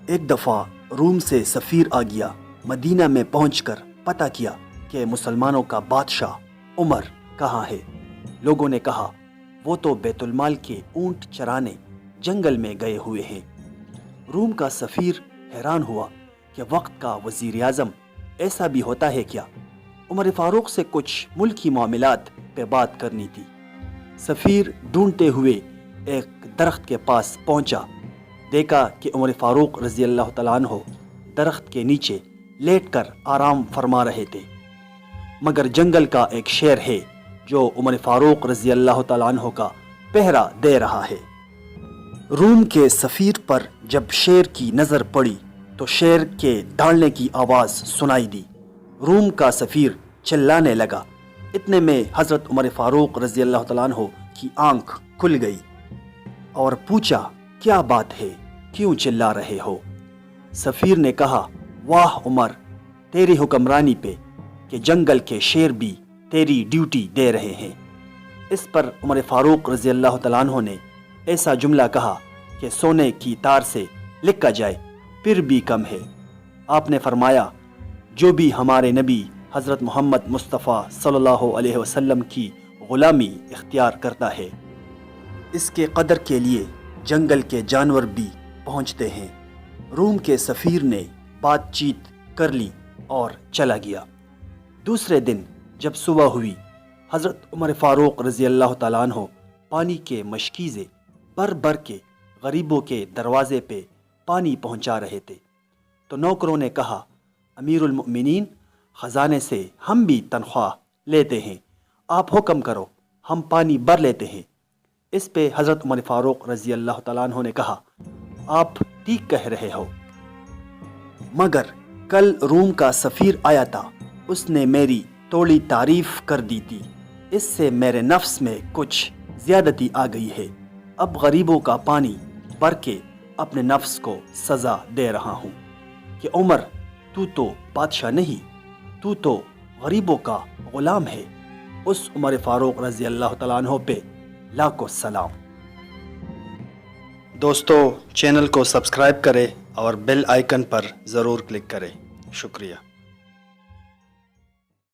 ایک دفعہ روم سے سفیر آ گیا۔ مدینہ میں پہنچ کر پتہ کیا کہ مسلمانوں کا بادشاہ عمر کہاں ہے۔ لوگوں نے کہا وہ تو بیت المال کے اونٹ چرانے جنگل میں گئے ہوئے ہیں۔ روم کا سفیر حیران ہوا کہ وقت کا وزیر اعظم ایسا بھی ہوتا ہے کیا؟ عمر فاروق سے کچھ ملکی معاملات پہ بات کرنی تھی۔ سفیر ڈھونڈتے ہوئے ایک درخت کے پاس پہنچا، دیکھا کہ عمر فاروق رضی اللہ تعالیٰ عنہ درخت کے نیچے لیٹ کر آرام فرما رہے تھے، مگر جنگل کا ایک شیر ہے جو عمر فاروق رضی اللہ تعالیٰ عنہ کا پہرا دے رہا ہے۔ روم کے سفیر پر جب شیر کی نظر پڑی تو شیر کے ڈالنے کی آواز سنائی دی۔ روم کا سفیر چلانے لگا۔ اتنے میں حضرت عمر فاروق رضی اللہ تعالیٰ عنہ کی آنکھ کھل گئی اور پوچھا کیا بات ہے، کیوں چلا رہے ہو؟ سفیر نے کہا واہ عمر، تیری حکمرانی پہ کہ جنگل کے شیر بھی تیری ڈیوٹی دے رہے ہیں۔ اس پر عمر فاروق رضی اللہ تعالیٰ عنہ نے ایسا جملہ کہا کہ سونے کی تار سے لکھا جائے پھر بھی کم ہے۔ آپ نے فرمایا جو بھی ہمارے نبی حضرت محمد مصطفیٰ صلی اللہ علیہ وسلم کی غلامی اختیار کرتا ہے، اس کے قدر کے لیے جنگل کے جانور بھی پہنچتے ہیں۔ روم کے سفیر نے بات چیت کر لی اور چلا گیا۔ دوسرے دن جب صبح ہوئی، حضرت عمر فاروق رضی اللہ تعالیٰ عنہ پانی کے مشکیزے بھر بھر کے غریبوں کے دروازے پہ پانی پہنچا رہے تھے تو نوکروں نے کہا امیر المؤمنین، خزانے سے ہم بھی تنخواہ لیتے ہیں، آپ حکم کرو ہم پانی بھر لیتے ہیں۔ اس پہ حضرت عمر فاروق رضی اللہ تعالیٰ عنہ نے کہا آپ ٹھیک کہہ رہے ہو، مگر کل روم کا سفیر آیا تھا، اس نے میری توڑی تعریف کر دی تھی، اس سے میرے نفس میں کچھ زیادتی آ گئی ہے۔ اب غریبوں کا پانی بھر کے اپنے نفس کو سزا دے رہا ہوں کہ عمر تو تو بادشاہ نہیں، تو تو غریبوں کا غلام ہے۔ اس عمر فاروق رضی اللہ تعالیٰ عنہ پہ لاکھوں سلام۔ دوستو چینل کو سبسکرائب کریں اور بیل آئیکن پر ضرور کلک کریں۔ شکریہ۔